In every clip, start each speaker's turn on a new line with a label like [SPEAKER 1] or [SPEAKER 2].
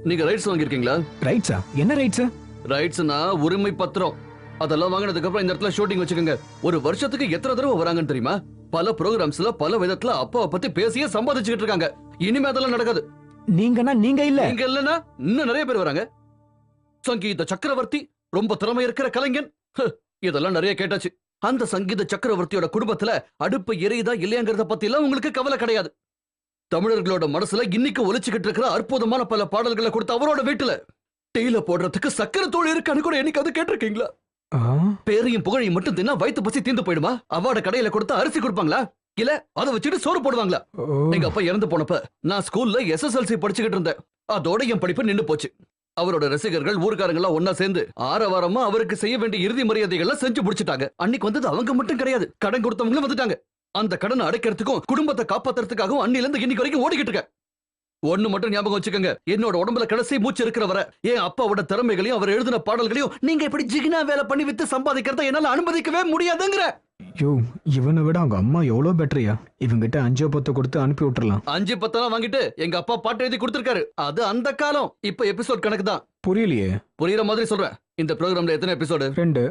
[SPEAKER 1] நீங்க ரைட்ஸ் வாங்கிருக்கீங்களா?
[SPEAKER 2] ரைட்ஸா? என்ன ரைட்ஸ்?
[SPEAKER 1] ரைட்ஸ்னா உரிமை பத்திரம். அதெல்லாம் வாங்கினதுக்கு அப்புறம் இந்த இடத்துல ஷூட்டிங் வச்சுக்கோங்க. ஒரு வருஷத்துக்கு எத்தனை தடவை வராங்கன்னு தெரியுமா? பல ப்ரோகிராம்ஸ்ல பல விதத்துல அப்பாவை பத்தி பேசியே சம்பாதிச்சுக்கிட்டு இருக்காங்க. இனிமே அதெல்லாம் நடக்காது.
[SPEAKER 2] நீங்கன்னா நீங்க இல்ல.
[SPEAKER 1] நீங்க இல்லன்னா இன்னும் நிறைய பேர் வராங்க. சங்கீத சக்கரவர்த்தி, ரொம்ப திறமை இருக்கிற கலைஞன், இதெல்லாம் நிறைய கேட்டாச்சு. அந்த சங்கீத சக்கரவர்த்தியோட குடும்பத்துல அடுப்பு எரியுதா இல்லையாங்கிறத பத்தி எல்லாம் உங்களுக்கு கவலை கிடையாது. தமிழர்களோட மனசுல இன்னைக்கு ஒலிச்சுக்கிட்டு இருக்கிற அற்புதமான பல பாடல்களை கொடுத்த அவரோட வீட்டுல டீல போடுறதுக்கு சக்கரை தூள் இருக்கான்னு கூட என்னைக்காவது கேட்டிருக்கீங்களா? பேரையும் புகழையும் மட்டும் தின்னா வயித்து பசி தீந்து போயிடுமா? அவார்ட கடையில கொடுத்தா அரிசி கொடுப்பாங்களா? இல்ல அதை வச்சுட்டு சோறு போடுவாங்களா? எங்க அப்பா இறந்து போனப்ப நான் ஸ்கூல்ல SSLC படிச்சுக்கிட்டு இருந்தேன். அதோட என் படிப்பு நின்னு போச்சு. அவரோட ரசிகர்கள் ஊர்க்காரங்க எல்லாம் ஒன்னா சேர்ந்து ஆரவாரமா அவருக்கு செய்ய வேண்டிய இறுதி மரியாதைகளை செஞ்சு முடிச்சிட்டாங்க. அன்னைக்கு வந்தது அவங்க மட்டும் கிடையாது, கடன் கொடுத்தவங்களும் வந்துட்டாங்க. அந்த கடனை அடைக்கிறதுக்கும் குடும்பத்தை காப்பாத்துறதுக்காகவும் அன்னில இருந்து இன்னைக்கு வரைக்கும் ஓடிக்கிட்டு இருக்க. ஒண்ணு மட்டும் ஞாபகம் வச்சுக்கோங்க, என்னோட உடம்புல கடைசி மூச்சு இருக்கிற வரை என் அப்பாவோட திறமைகளையும் அவர் எழுதின பாடல்களையும் நீங்க இப்படி ஜிகினா வேலை பண்ணி வித்து சம்பாதிக்கிறத என்னால அனுமதிக்கவே முடியாதுங்கிற.
[SPEAKER 2] யோ, இவனை விட அவங்க அம்மா எவ்வளவு பெட்டரியா? இவங்கிட்ட 5-10 கொடுத்து அனுப்பி விட்டுறலாம்.
[SPEAKER 1] 5-10 வாங்கிட்டு எங்க அப்பா பாட்டு எழுதி கொடுத்திருக்காரு. அது அந்த காலம். இப்ப எபிசோட் கணக்கு தான்.
[SPEAKER 2] புரியலையே.
[SPEAKER 1] புரியுற மாதிரி சொல்றேன். இந்த ப்ரோகிராம்ல எத்தனை எபிசோடு?
[SPEAKER 2] 2.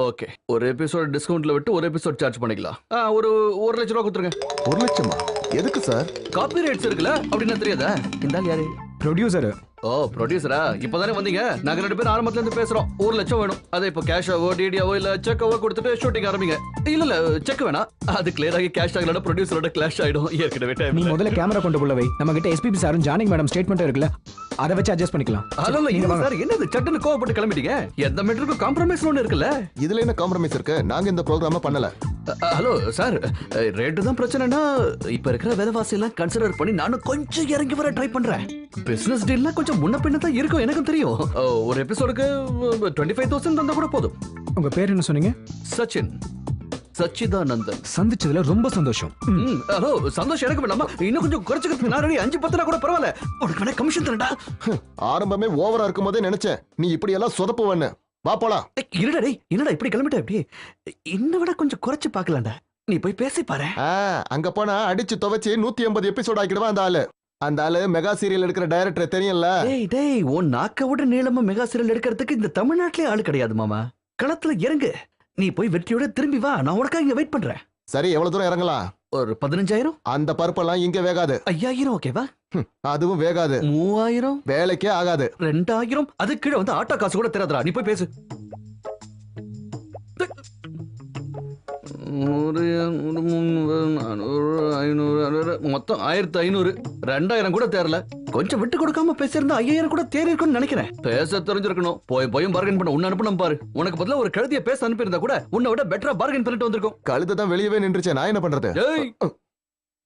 [SPEAKER 1] ஓகே, ஒரு எபிசோட் டிஸ்கவுண்ட்ல விட்டு ஒரு எபிசோட் சார்ஜ் பண்ணிக்கலாம். ஒரு 1 லட்சம் ரூபாய் கொடுத்துருங்க.
[SPEAKER 3] 1 லட்சமா? எதுக்கு சார்?
[SPEAKER 1] காப்பி ரைட்ஸ் இருக்குல்ல, அப்படின்னா தெரியாதா? இந்த ஆள் யாரு?
[SPEAKER 2] ப்ரொடியூசர்.
[SPEAKER 1] ஓ, ப்ரொடியூசரா? இப்பதானே வந்தீங்க. நாங்க 2 பேரும் ஆரம்பத்துல இருந்து பேசுறோம். 1 லட்சம் வேணும். அதை இப்போ கேஷாவோ டிடியாவோ இல்ல செக்காவோ கொடுத்துட்டு ஷூட்டிங் ஆரம்பிங்க. இல்ல செக் வேணாம். அது கிளியர் ஆகி கேஷ் ஆகலன்னா ப்ரொடியூசரோட கிளாஷ் ஆயிடும். ஏற்கனவே டைம்.
[SPEAKER 2] நீ முதல்ல கேமரா கொண்டு போலவை. நம்ம கிட்ட SPP சாரும் ஜானகி மேடம் ஸ்டேட்மெண்ட் இருக்குல்ல, அதை வச்சு அட்ஜஸ்ட் பண்ணிக்கலாம்.
[SPEAKER 1] இல்ல சார், என்னது சட்டுன்னு கோவப்பட்டு கிளம்பிட்டீங்க? எந்த மீட்டருக்கும் காம்ப்ரமைஸ் ஒன்று இருக்குல்ல.
[SPEAKER 3] இதுல என்ன காம்ப்ரமைஸ் இருக்கு? நாங்க இந்த ப்ரோகிராம பண்ணல.
[SPEAKER 1] ஹலோ சார், ரேட்டு தான் பிரச்சனைனா இப்ப இருக்கிற விலைவாசி எல்லாம் கன்சிடர் பண்ணி நானும் கொஞ்சம் இறங்கி வர ட்ரை பண்றேன். பிசினஸ் டீல்னா கொஞ்சம் முன்ன பின்ன தான் இருக்கும், எனக்கும் தெரியும். ஒரு எபிசோடுக்கு 25,000 தந்தா கூட போதும்.
[SPEAKER 2] உங்க பேர் என்ன சொன்னீங்க?
[SPEAKER 1] சச்சின். சச்சிதானந்தன்.
[SPEAKER 2] சந்திச்சதுல ரொம்ப சந்தோஷம்.
[SPEAKER 1] ஹலோ, சந்தோஷம் எனக்கு வேண்டாமா? இன்னும் கொஞ்சம் குறைச்சுக்கிறதுக்கு நான் 5-10 கூட பரவாயில்ல. உனக்கு வேணா கமிஷன் தரேன்டா.
[SPEAKER 3] ஆரம்பமே ஓவரா இருக்கும் போதே நினைச்சேன் நீ இப்படி எல்லாம் சொதப்புவன்னு. வா போலாம்.
[SPEAKER 1] இருடா டேய், என்னடா இப்படி கிளம்பிட்ட? இப்படி இன்ன விட கொஞ்சம் குறைச்சு பார்க்கலாம்டா. நீ போய் பேசி பாரு.
[SPEAKER 3] அங்க போனா அடிச்சு துவைச்சு 180 எபிசோட் ஆக்கிடுவான் அந்த ஆளு. அந்த ஆளு மெகா சீரியல் எடுக்கிற டைரக்டர் தெரியும்ல.
[SPEAKER 1] டேய், உன் நாக்க விட நீளமா மெகா சீரியல் எடுக்கிறதுக்கு இந்த தமிழ்நாட்டிலே ஆளு கிடையாது மாமா. களத்துல இறங்கு. நீ போய் வெற்றியோட திரும்பி வா. நான் உனக்காக இங்க வெயிட் பண்றேன்.
[SPEAKER 3] சரி, எவ்வளவு தூரம் இறங்கலாம்?
[SPEAKER 1] ஒரு 15,000.
[SPEAKER 3] அந்த பருப்பெல்லாம் இங்க வேகாது.
[SPEAKER 1] 5,000 ஓகேவா?
[SPEAKER 3] அதுவும் வேகாது.
[SPEAKER 1] 3,000
[SPEAKER 3] வேலைக்கே ஆகாது.
[SPEAKER 1] 2,000 அது கீழே வந்து ஆட்டோ காசு கூட தெரியாதா? நீ போய் பேசு. 100, 300, 400, 500, மொத்தம் 1,500. 2,000 கூட தேரல. கொஞ்சம் விட்டு கொடுக்காம பேசியிருந்தா 5,000 கூட தேறி இருக்கும்னு நினைக்கிறேன். பேச தெரிஞ்சிருக்கணும். போயும் பார்கன் பண்ண உன்ன அனுப்பணும் பாரு. உனக்கு பதிலா ஒரு கழுதிய பேச அனுப்பியிருந்தா கூட உன்னை விட பெட்டரா பார்கன் பண்ணிட்டு வந்திருக்கும்.
[SPEAKER 3] கழுதை தான் வெளியவே நின்றுச்சே, நான் என்ன பண்றது?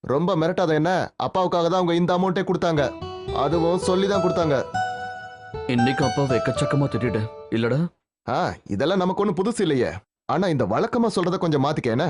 [SPEAKER 3] ரொம்ப மிரட்டாத என்ன. அப்பாவுக்காக தான் அவங்க இந்த அமௌண்ட்டே கொடுத்தாங்க. அதுவும் சொல்லி தான் கொடுத்தாங்க.
[SPEAKER 1] இன்னைக்கு அப்பாவை எக்கச்சக்கமா திட்டிட்டேன் இல்லடா.
[SPEAKER 3] இதெல்லாம் நமக்கு ஒன்றும் புதுசு இல்லையே. ஆனா இந்த வழக்கமா சொல்றத கொஞ்சம் மாத்திக்க என்ன.